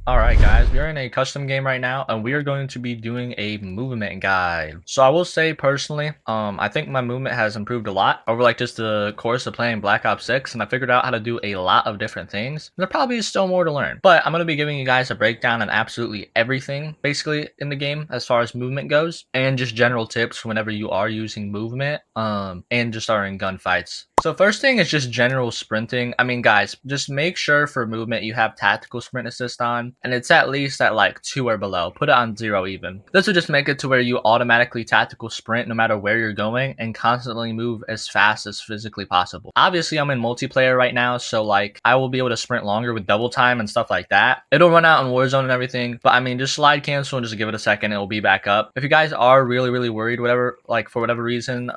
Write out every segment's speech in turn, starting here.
Alright guys, we are in a custom game right now and we are going to be doing a movement guide. So I will say personally, I think my movement has improved a lot over like just the course of playing Black Ops 6, and I figured out how to do a lot of different things. There probably is still more to learn, but I'm going to be giving you guys a breakdown on absolutely everything basically in the game as far as movement goes, and just general tips whenever you are using movement and just are in gunfights. So first thing is just general sprinting. I mean, guys, just make sure for movement you have tactical sprint assist on, and it's at least at like 2 or below. Put it on 0 even. This will just make it to where you automatically tactical sprint no matter where you're going and constantly move as fast as physically possible. Obviously, I'm in multiplayer right now, so like I will be able to sprint longer with double time and stuff like that. It'll run out in Warzone and everything, but I mean, just slide cancel and just give it a second. It will be back up. If you guys are really worried, whatever, like for whatever reason,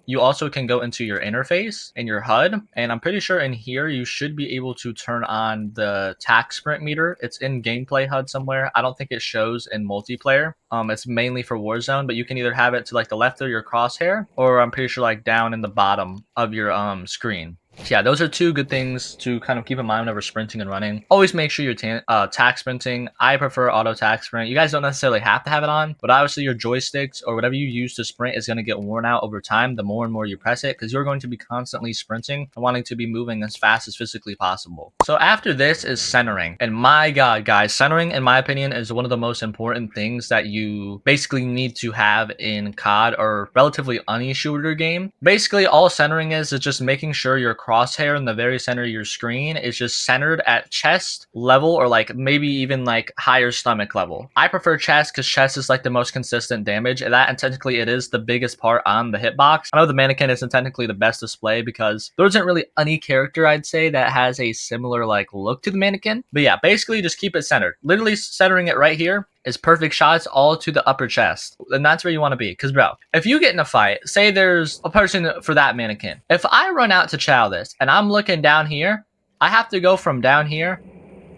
you also can go into your interface in your HUD, and I'm pretty sure in here you should be able to turn on the tac sprint meter. It's in gameplay HUD somewhere. I don't think it shows in multiplayer. It's mainly for Warzone, but you can either have it to like the left of your crosshair, or I'm pretty sure like down in the bottom of your screen. So yeah, those are two good things to kind of keep in mind whenever sprinting and running. Always make sure you're tac sprinting. I prefer auto tac sprint. You guys don't necessarily have to have it on, but obviously your joysticks or whatever you use to sprint is going to get worn out over time the more and more you press it, because you're going to be constantly sprinting and wanting to be moving as fast as physically possible. So after this is centering. And my god, guys, centering in my opinion is one of the most important things that you basically need to have in COD or relatively any shooter game. Basically all centering is just making sure your crosshair in the very center of your screen is just centered at chest level, or like maybe even like higher stomach level. I prefer chest because chest is like the most consistent damage, and technically it is the biggest part on the hitbox. I know the mannequin isn't technically the best display because there isn't really any character I'd say that has a similar like look to the mannequin, but yeah, basically just keep it centered. Literally centering it right here is perfect shots all to the upper chest, and that's where you want to be. Because bro, if you get in a fight, say there's a person for that mannequin, if I run out to chow this and I'm looking down here, I have to go from down here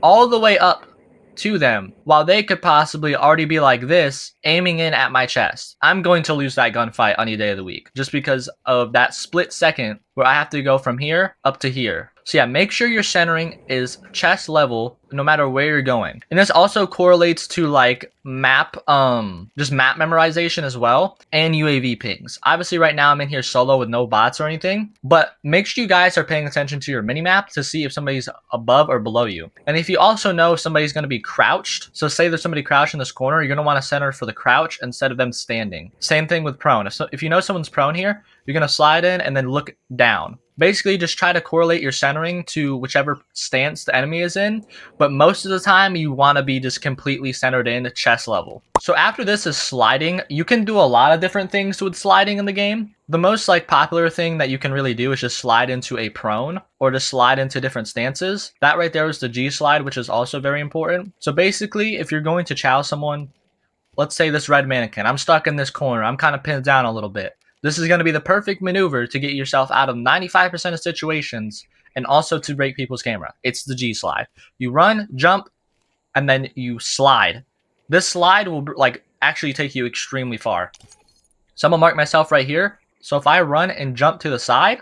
all the way up to them, while they could possibly already be like this aiming in at my chest. I'm going to lose that gunfight any day of the week just because of that split second where I have to go from here up to here. So yeah, make sure your centering is chest level no matter where you're going. And this also correlates to like map memorization as well, and UAV pings. Obviously right now I'm in here solo with no bots or anything, but make sure you guys are paying attention to your minimap to see if somebody's above or below you. And if you also know if somebody's going to be crouched, so say there's somebody crouched in this corner, you're going to want to center for the crouch instead of them standing. Same thing with prone. If you know someone's prone here, you're going to slide in and then look down. Basically, just try to correlate your centering to whichever stance the enemy is in, but most of the time you want to be just completely centered in chest level. So after this is sliding. You can do a lot of different things with sliding in the game. The most like popular thing that you can really do is just slide into a prone or just slide into different stances. That right there is the G slide, which is also very important. So basically, if you're going to chow someone, let's say this red mannequin, I'm stuck in this corner, I'm kind of pinned down a little bit. This is going to be the perfect maneuver to get yourself out of 95% of situations and also to break people's camera. It's the G slide. You run, jump, and then you slide. This slide will like actually take you extremely far. So I'm going to mark myself right here. So if I run and jump to the side,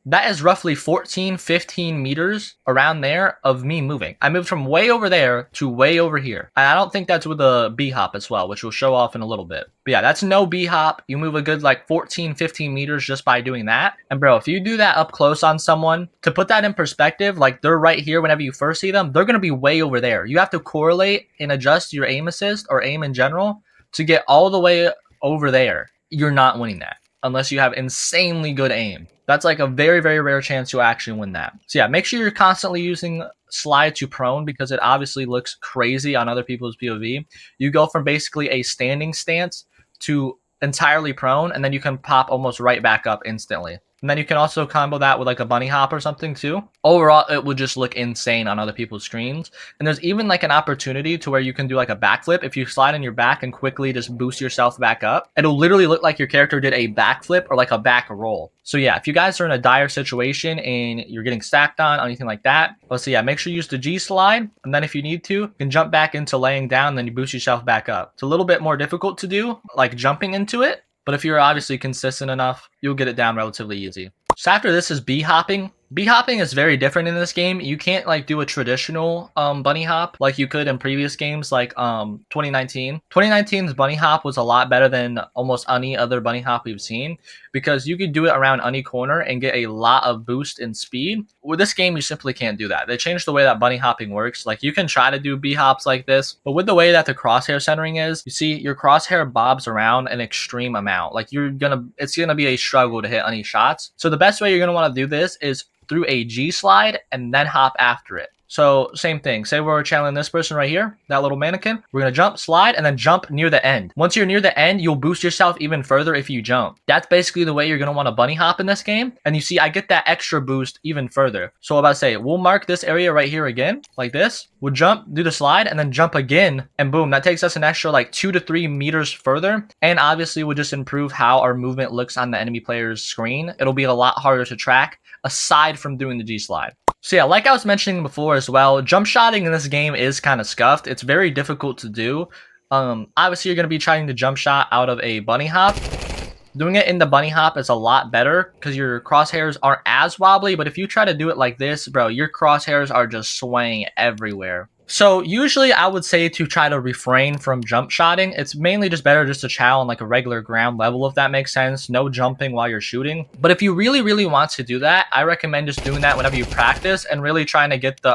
that is roughly 14-15 meters around there of me moving. I moved from way over there to way over here. And I don't think that's with a B-hop as well, which we'll show off in a little bit. But yeah, that's no B-hop. You move a good like 14-15 meters just by doing that. And bro, if you do that up close on someone, to put that in perspective, like they're right here whenever you first see them, they're going to be way over there. You have to correlate and adjust your aim assist or aim in general to get all the way over there. You're not winning that unless you have insanely good aim. That's like a very rare chance you'll actually win that. So yeah, make sure you're constantly using slide to prone because it obviously looks crazy on other people's POV. You go from basically a standing stance to entirely prone, and then you can pop almost right back up instantly. And then you can also combo that with like a bunny hop or something too. Overall, it would just look insane on other people's screens. And there's even like an opportunity to where you can do like a backflip. If you slide on your back and quickly just boost yourself back up, it'll literally look like your character did a backflip or like a back roll. So yeah, if you guys are in a dire situation and you're getting stacked on anything like that, so yeah, make sure you use the G slide. And then if you need to, you can jump back into laying down, and then you boost yourself back up. It's a little bit more difficult to do, like jumping into it. But if you're obviously consistent enough, you'll get it down relatively easy. So after this is B-hopping. Bee hopping is very different in this game. You can't like do a traditional bunny hop like you could in previous games like 2019. 2019's bunny hop was a lot better than almost any other bunny hop we've seen because you could do it around any corner and get a lot of boost in speed. With this game, you simply can't do that. They changed the way that bunny hopping works. Like you can try to do bee hops like this, but with the way that the crosshair centering is, you see your crosshair bobs around an extreme amount. Like it's gonna be a struggle to hit any shots. So the best way you're gonna want to do this is through a G slide and then hop after it. So same thing. Say we're channeling this person right here, that little mannequin. We're going to jump, slide, and then jump near the end. Once you're near the end, you'll boost yourself even further if you jump. That's basically the way you're going to want to bunny hop in this game. And you see, I get that extra boost even further. So about to say, we'll mark this area right here again, like this. We'll jump, do the slide, and then jump again. And boom, that takes us an extra like 2 to 3 meters further. And obviously, we'll just improve how our movement looks on the enemy player's screen. It'll be a lot harder to track aside from doing the G slide. So yeah, like I was mentioning before as well, jump shotting in this game is kind of scuffed. It's very difficult to do. Obviously, you're going to be trying to jump shot out of a bunny hop. Doing it in the bunny hop is a lot better because your crosshairs aren't as wobbly, but if you try to do it like this, bro, your crosshairs are just swaying everywhere. So usually I would say to try to refrain from jump shotting. It's mainly just better just to chow on like a regular ground level, if that makes sense. No jumping while you're shooting. But if you really, really want to do that, I recommend just doing that whenever you practice and really trying to get the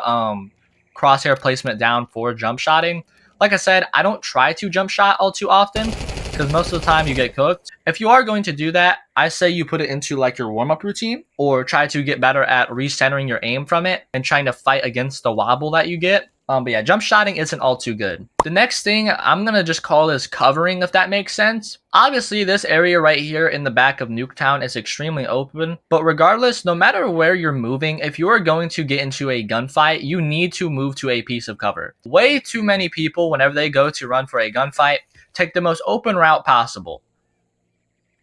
crosshair placement down for jump shotting. Like I said, I don't try to jump shot all too often because most of the time you get cooked. If you are going to do that, I say you put it into like your warm-up routine or try to get better at recentering your aim from it and trying to fight against the wobble that you get. But yeah, jump shotting isn't all too good. The next thing, I'm going to just call this covering, if that makes sense. Obviously, this area right here in the back of Nuketown is extremely open. But regardless, no matter where you're moving, if you are going to get into a gunfight, you need to move to a piece of cover. Way too many people, whenever they go to run for a gunfight, take the most open route possible.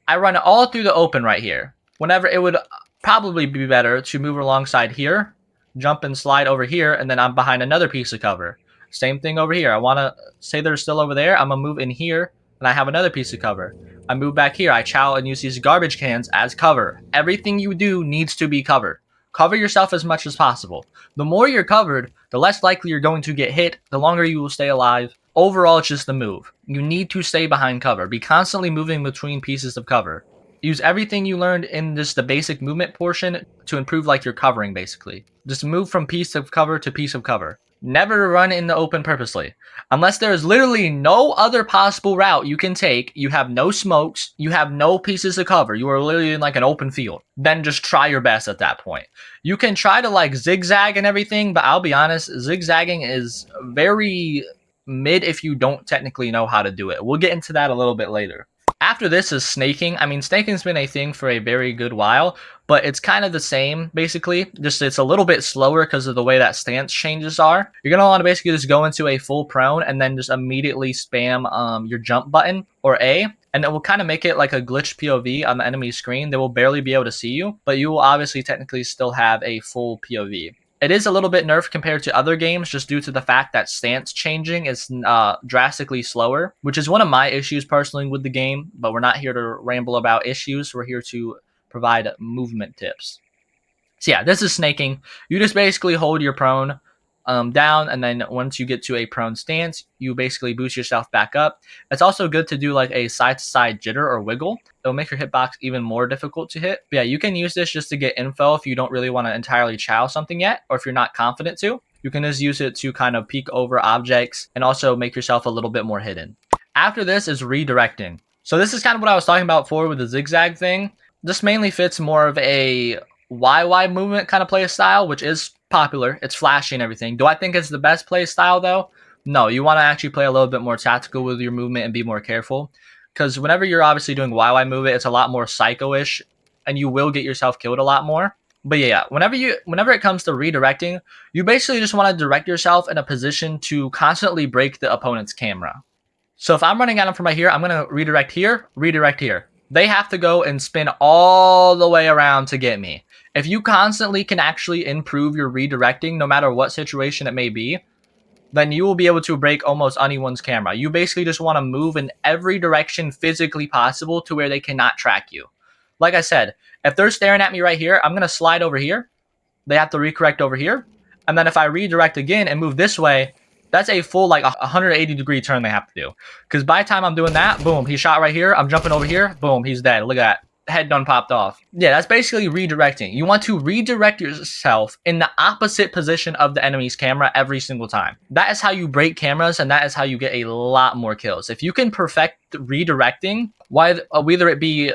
I run all through the open right here. Whenever it would probably be better to move alongside here, jump and slide over here, and then I'm behind another piece of cover. Same thing over here. I want to say they're still over there. I'm going to move in here, and I have another piece of cover. I move back here. I chow and use these garbage cans as cover. Everything you do needs to be covered. Cover yourself as much as possible. The more you're covered, the less likely you're going to get hit, the longer you will stay alive. Overall, it's just the move. You need to stay behind cover. Be constantly moving between pieces of cover. Use everything you learned in just the basic movement portion to improve like your covering, basically. Just move from piece of cover to piece of cover. Never run in the open purposely. Unless there is literally no other possible route you can take, you have no smokes, you have no pieces of cover, you are literally in like an open field, then just try your best at that point. You can try to like zigzag and everything, but I'll be honest, zigzagging is very mid if you don't technically know how to do it. We'll get into that a little bit later. After this is snaking. I mean, snaking's been a thing for a very good while, but it's kind of the same, basically. Just it's a little bit slower because of the way that stance changes are. You're going to want to basically just go into a full prone and then just immediately spam your jump button or A, and it will kind of make it like a glitched POV on the enemy screen. They will barely be able to see you, but you will obviously technically still have a full POV. It is a little bit nerfed compared to other games just due to the fact that stance changing is drastically slower, which is one of my issues personally with the game, but we're not here to ramble about issues. We're here to provide movement tips. So yeah, this is snaking. You just basically hold your prone down, and then once you get to a prone stance, you basically boost yourself back up. It's also good to do like a side-to-side jitter or wiggle. It'll make your hitbox even more difficult to hit. But yeah, you can use this just to get info if you don't really want to entirely chow something yet, or if you're not confident to. You can just use it to kind of peek over objects and also make yourself a little bit more hidden. After this is redirecting. So this is kind of what I was talking about before with the zigzag thing. This mainly fits more of a YY movement kind of play style, which is popular. It's flashy and everything. Do I think it's the best play style though? No, you want to actually play a little bit more tactical with your movement and be more careful. Because whenever you're obviously doing YY movement, it's a lot more psycho-ish, and you will get yourself killed a lot more. But yeah, whenever it comes to redirecting, you basically just want to direct yourself in a position to constantly break the opponent's camera. So if I'm running at them from right here, I'm going to redirect here, redirect here. They have to go and spin all the way around to get me. If you constantly can actually improve your redirecting, no matter what situation it may be, then you will be able to break almost anyone's camera. You basically just want to move in every direction physically possible to where they cannot track you. Like I said, if they're staring at me right here, I'm going to slide over here, they have to recorrect over here. And then if I redirect again and move this way, that's a full like 180-degree turn they have to do. Because by the time I'm doing that, boom, he shot right here. I'm jumping over here. Boom, he's dead. Look at that. Head done popped off. Yeah, that's basically redirecting. You want to redirect yourself in the opposite position of the enemy's camera every single time. That is how you break cameras, and that is how you get a lot more kills. If you can perfect redirecting, whether it be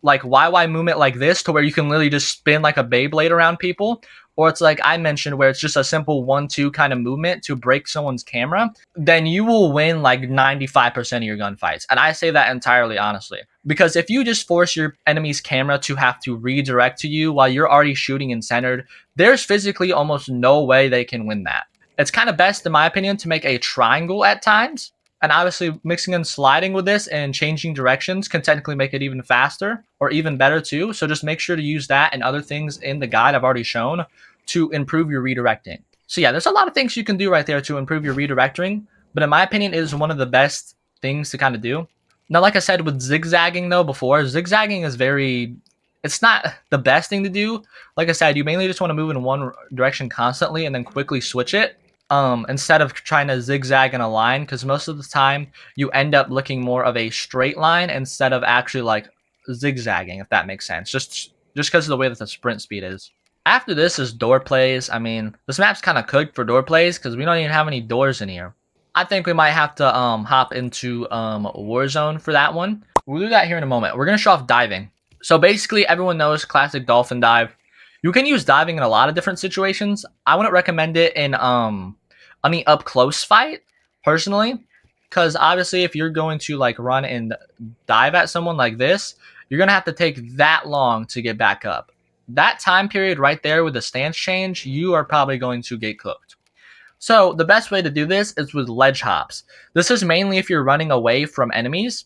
like YY movement like this to where you can literally just spin like a Beyblade around people, or it's like I mentioned where it's just a simple 1-2 kind of movement to break someone's camera, then you will win like 95% of your gunfights. And I say that entirely honestly. Because if you just force your enemy's camera to have to redirect to you while you're already shooting and centered, there's physically almost no way they can win that. It's kind of best, in my opinion, to make a triangle at times. And obviously mixing and sliding with this and changing directions can technically make it even faster or even better too. So just make sure to use that and other things in the guide I've already shown to improve your redirecting. So yeah, there's a lot of things you can do right there to improve your redirecting, but in my opinion, it is one of the best things to kind of do. Now, like I said with zigzagging though before, zigzagging is it's not the best thing to do. Like I said, you mainly just want to move in one direction constantly and then quickly switch it. Instead of trying to zigzag in a line, because most of the time you end up looking more of a straight line instead of actually like zigzagging, if that makes sense. Just because of the way that the sprint speed is. After this is door plays. I mean, this map's kind of cooked for door plays because we don't even have any doors in here. I think we might have to hop into Warzone for that one. We'll do that here in a moment. We're gonna show off diving. So basically, everyone knows classic dolphin dive. You can use diving in a lot of different situations. I wouldn't recommend it in any up close fight personally, because obviously if you're going to like run and dive at someone like this, you're gonna have to take that long to get back up. That time period right there with the stance change, you are probably going to get cooked. So the best way to do this is with ledge hops. This is mainly if you're running away from enemies.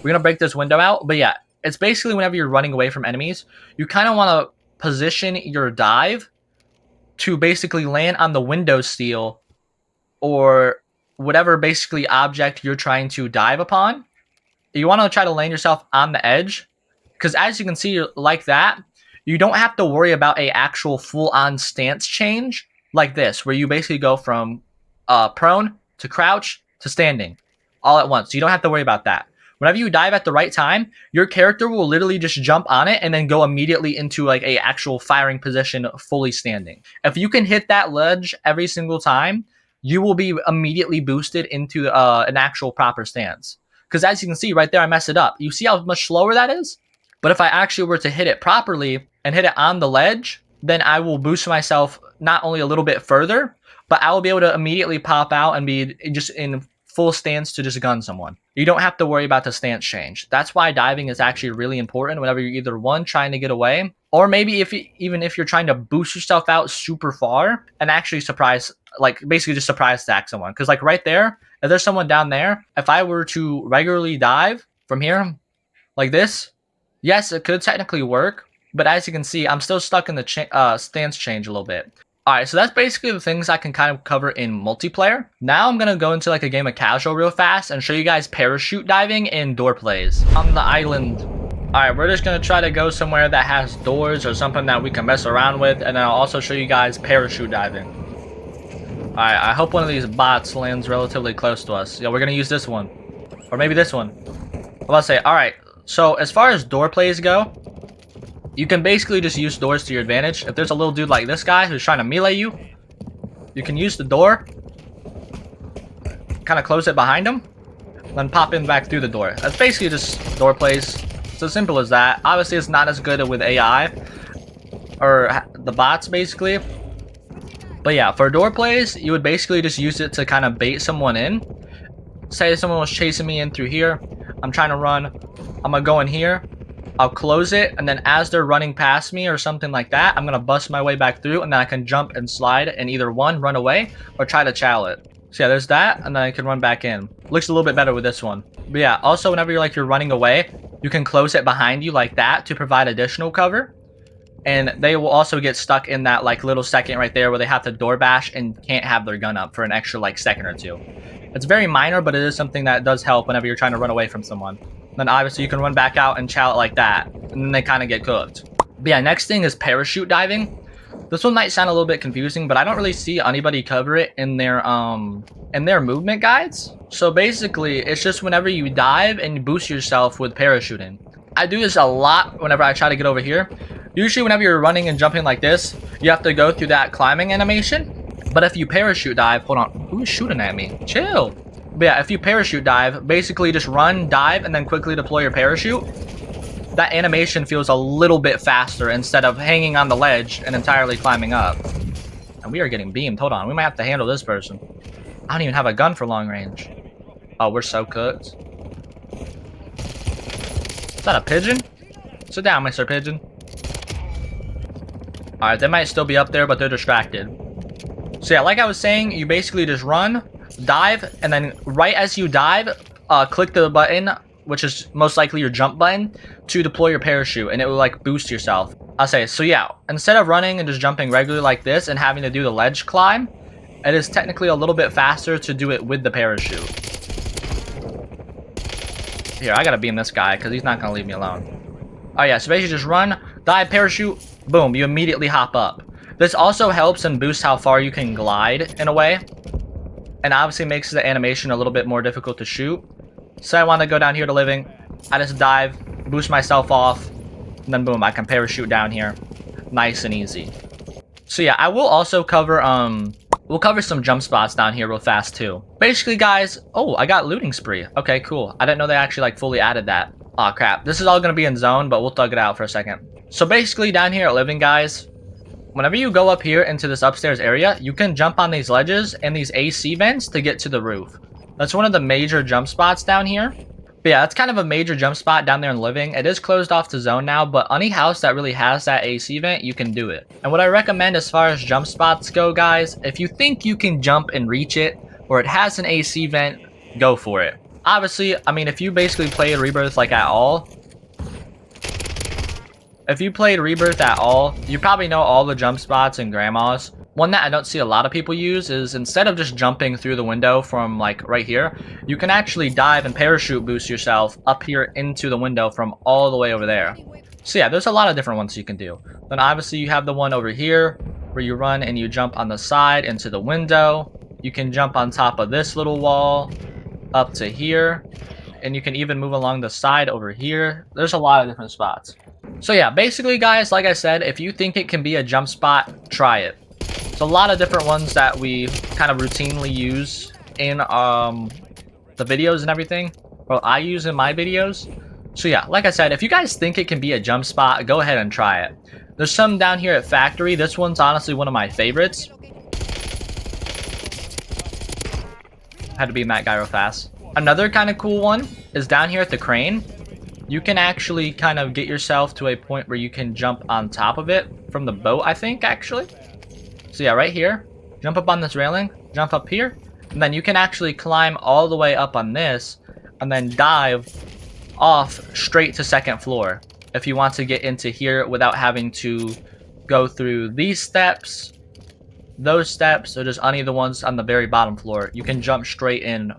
We're gonna break this window out, but yeah, it's basically whenever you're running away from enemies, you kind of want to position your dive to basically land on the window sill or whatever basically object you're trying to dive upon. You want to try to land yourself on the edge, because as you can see like that, you don't have to worry about a actual full-on stance change like this, where you basically go from prone to crouch to standing all at once. You don't have to worry about that. Whenever you dive at the right time, your character will literally just jump on it and then go immediately into like a actual firing position fully standing. If you can hit that ledge every single time, you will be immediately boosted into an actual proper stance. Because as you can see right there, I messed it up. You see how much slower that is? But if I actually were to hit it properly and hit it on the ledge, then I will boost myself not only a little bit further, but I will be able to immediately pop out and be just in full stance to just gun someone. You don't have to worry about the stance change. That's why diving is actually really important whenever you're either one, trying to get away, or maybe even if you're trying to boost yourself out super far and actually surprise, like basically just surprise stack someone. Because like right there, if there's someone down there, if I were to regularly dive from here like this, yes, it could technically work, but as you can see, I'm still stuck in the stance change a little bit. Alright, so that's basically the things I can kind of cover in multiplayer. Now I'm going to go into like a game of casual real fast and show you guys parachute diving and door plays on the island. Alright, we're just going to try to go somewhere that has doors or something that we can mess around with, and then I'll also show you guys parachute diving. Alright, I hope one of these bots lands relatively close to us. Yeah, we're going to use this one. Or maybe this one. I'm about to say, alright, so as far as door plays go, you can basically just use doors to your advantage. If there's a little dude like this guy who's trying to melee you, you can use the door, kind of close it behind him, then pop in back through the door. That's basically just door plays. It's as simple as that. Obviously, it's not as good with AI or the bots, basically. But yeah, for door plays, you would basically just use it to kind of bait someone in. Say someone was chasing me in through here. I'm trying to run. I'm going to go in here. I'll close it, and then as they're running past me or something like that, I'm going to bust my way back through, and then I can jump and slide and either one, run away, or try to chow it. So yeah, there's that, and then I can run back in. Looks a little bit better with this one. But yeah, also whenever you're running away, you can close it behind you like that to provide additional cover. And they will also get stuck in that like little second right there where they have to door bash and can't have their gun up for an extra like second or two. It's very minor, but it is something that does help whenever you're trying to run away from someone. Then obviously you can run back out and chow it like that, and then they kind of get cooked. But yeah, next thing is parachute diving. This one might sound a little bit confusing, but I don't really see anybody cover it in their movement guides. So basically, it's just whenever you dive and you boost yourself with parachuting. I do this a lot whenever I try to get over here. Usually whenever you're running and jumping like this, you have to go through that climbing animation. But if you parachute dive, hold on, who's shooting at me? Chill. But yeah, if you parachute dive, basically just run, dive, and then quickly deploy your parachute. That animation feels a little bit faster instead of hanging on the ledge and entirely climbing up. And we are getting beamed. Hold on, we might have to handle this person. I don't even have a gun for long range. Oh, we're so cooked. Is that a pigeon? Sit down, Mr. Pigeon. Alright, they might still be up there, but they're distracted. So yeah, like I was saying, you basically just run, dive, and then right as you dive, click the button, which is most likely your jump button, to deploy your parachute, and it will like boost yourself. I'll say, so yeah, instead of running and just jumping regularly like this and having to do the ledge climb, it is technically a little bit faster to do it with the parachute. Here, I gotta beam this guy, because he's not gonna leave me alone. Oh yeah, so basically just run, dive, parachute, boom, you immediately hop up. This also helps and boosts how far you can glide in a way. And obviously makes the animation a little bit more difficult to shoot. So I want to go down here to living. I just dive, boost myself off, and then boom, I can parachute down here. Nice and easy. So yeah, I will also cover, we'll cover some jump spots down here real fast too. Basically guys, oh, I got looting spree. Okay, cool. I didn't know they actually like fully added that. Aw, crap. This is all going to be in zone, but we'll thug it out for a second. So basically down here at living guys, whenever you go up here into this upstairs area, you can jump on these ledges and these AC vents to get to the roof. That's one of the major jump spots down here. But yeah, that's kind of a major jump spot down there in living. It is closed off to zone now, but any house that really has that AC vent, you can do it. And what I recommend as far as jump spots go, guys, if you think you can jump and reach it, or it has an AC vent, go for it. Obviously, I mean, if you basically played Rebirth like at all, you probably know all the jump spots and grandmas. One that I don't see a lot of people use is instead of just jumping through the window from like right here, you can actually dive and parachute boost yourself up here into the window from all the way over there. So yeah, there's a lot of different ones you can do. Then obviously you have the one over here where you run and you jump on the side into the window. You can jump on top of this little wall up to here, and you can even move along the side over here. There's a lot of different spots. So yeah, basically guys, like I said, if you think it can be a jump spot, try it. There's a lot of different ones that we kind of routinely use in the videos and everything. Well, I use in my videos. So yeah, like I said, if you guys think it can be a jump spot, go ahead and try it. There's some down here at Factory. This one's honestly one of my favorites. Had to beam that guy real fast. Another kind of cool one is down here at the crane. You can actually kind of get yourself to a point where you can jump on top of it from the boat, I think, actually. So yeah, right here, jump up on this railing, jump up here, and then you can actually climb all the way up on this and then dive off straight to second floor if you want to get into here without having to go through these steps, those steps, or just any of the ones on the very bottom floor. You can jump straight in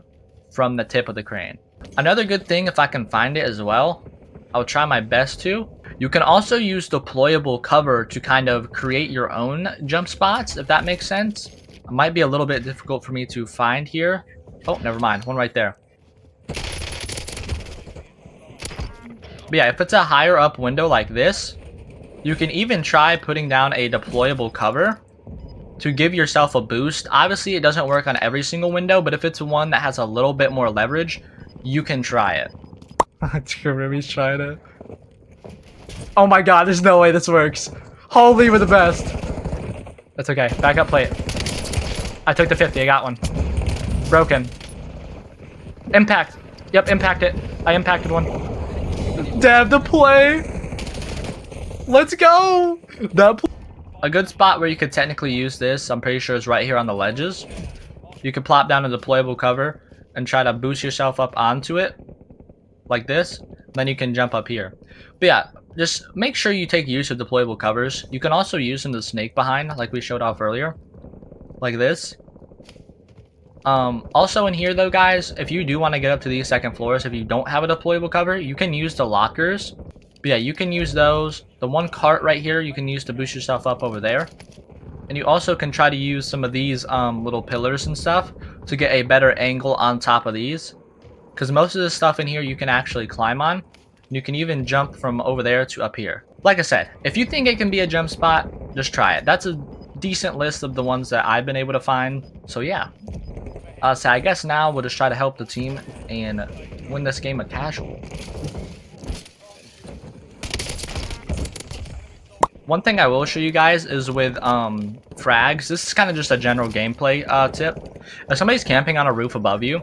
from the tip of the crane. Another good thing, if I can find it as well, I'll try my best to. You can also use deployable cover to kind of create your own jump spots, if that makes sense. It might be a little bit difficult for me to find here. Oh, never mind. One right there. But yeah, if it's a higher up window like this, you can even try putting down a deployable cover to give yourself a boost. Obviously, it doesn't work on every single window, but if it's one that has a little bit more leverage, you can try it. Ruby's trying it. Oh my god, there's no way this works. Holy, we're the best. That's okay. Backup plate. I took the 50. I got one. Broken. Impact. Yep, impact it. I impacted one. Damn the play. Let's go. A good spot where you could technically use this, I'm pretty sure, is right here on the ledges. You can plop down a deployable cover and try to boost yourself up onto it like this. Then you can jump up here. But yeah, just make sure you take use of deployable covers. You can also use them to snake behind, like we showed off earlier, like this. Also in here though, guys, if you do want to get up to these second floors, if you don't have a deployable cover, you can use the lockers. But yeah, you can use those The one cart right here you can use to boost yourself up over there. And you also can try to use some of these little pillars and stuff to get a better angle on top of these. Because most of the stuff in here you can actually climb on. You can even jump from over there to up here. Like I said, if you think it can be a jump spot, just try it. That's a decent list of the ones that I've been able to find. So yeah. So I guess now we'll just try to help the team and win this game of casual. One thing I will show you guys is with frags. This is kind of just a general gameplay tip. If somebody's camping on a roof above you,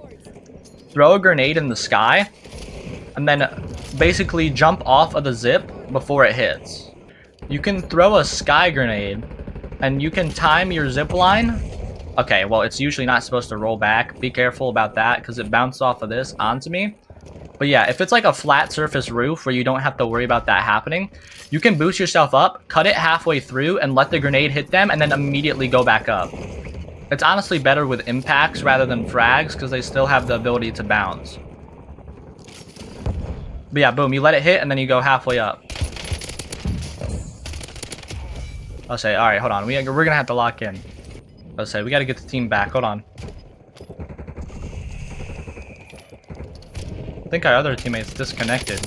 throw a grenade in the sky, and then basically jump off of the zip before it hits. You can throw a sky grenade, and you can time your zip line. Okay, well, it's usually not supposed to roll back. Be careful about that, because it bounced off of this onto me. But yeah, if it's like a flat surface roof where you don't have to worry about that happening, you can boost yourself up, cut it halfway through, and let the grenade hit them, and then immediately go back up. It's honestly better with impacts rather than frags, because they still have the ability to bounce. But yeah, boom, you let it hit, and then you go halfway up. I'll say, alright, hold on, we're gonna have to lock in. I'll say, we gotta get the team back, hold on. I think our other teammate's disconnected.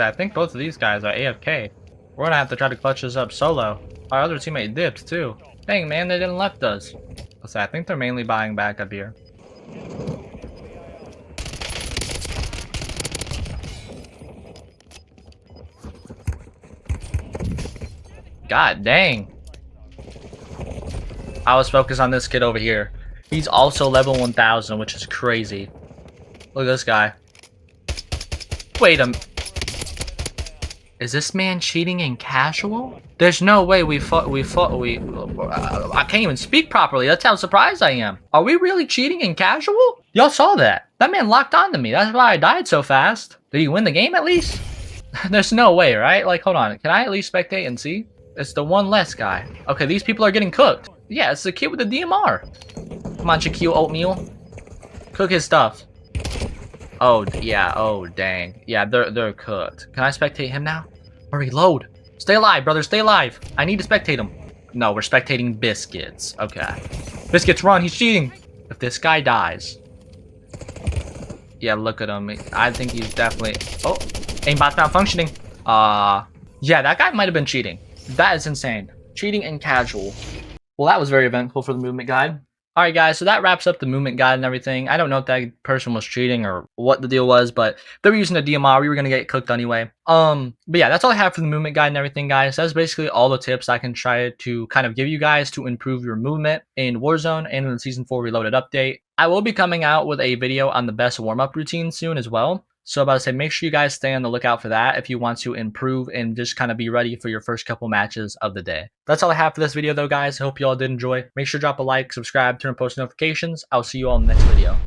I think both of these guys are AFK. We're gonna have to try to clutch this up solo. Our other teammate dipped too. Dang man, they didn't left us. I think they're mainly buying back up here. God dang. I was focused on this kid over here. He's also level 1000, which is crazy. Look at this guy. Wait a minute. Is this man cheating in casual? There's no way I can't even speak properly. That's how surprised I am. Are we really cheating in casual? Y'all saw that. That man locked onto me. That's why I died so fast. Did he win the game at least? There's no way, right? Like, hold on. Can I at least spectate and see? It's the one less guy. Okay, these people are getting cooked. Yeah, it's the kid with the DMR. Come on, Shaquille Oatmeal. Cook his stuff. Oh, yeah. Oh, dang. Yeah, they're cooked. Can I spectate him now? Hurry, load. Stay alive, brother. Stay alive. I need to spectate him. No, we're spectating Biscuits. Okay. Biscuits, run. He's cheating. If this guy dies. Yeah, look at him. I think he's definitely... Oh, aimbot's malfunctioning. Yeah, that guy might have been cheating. That is insane. Cheating in casual. Well, that was very eventful for the movement guide. Alright guys, so that wraps up the movement guide and everything. I don't know if that person was cheating or what the deal was, but if they were using a DMR, we were going to get cooked anyway. But yeah, that's all I have for the movement guide and everything, guys. That's basically all the tips I can try to kind of give you guys to improve your movement in Warzone and in the Season 4 Reloaded update. I will be coming out with a video on the best warm-up routine soon as well. So about to say, make sure you guys stay on the lookout for that if you want to improve and just kind of be ready for your first couple matches of the day. That's all I have for this video though, guys. I hope you all did enjoy. Make sure to drop a like, subscribe, turn on post notifications. I'll see you all in the next video.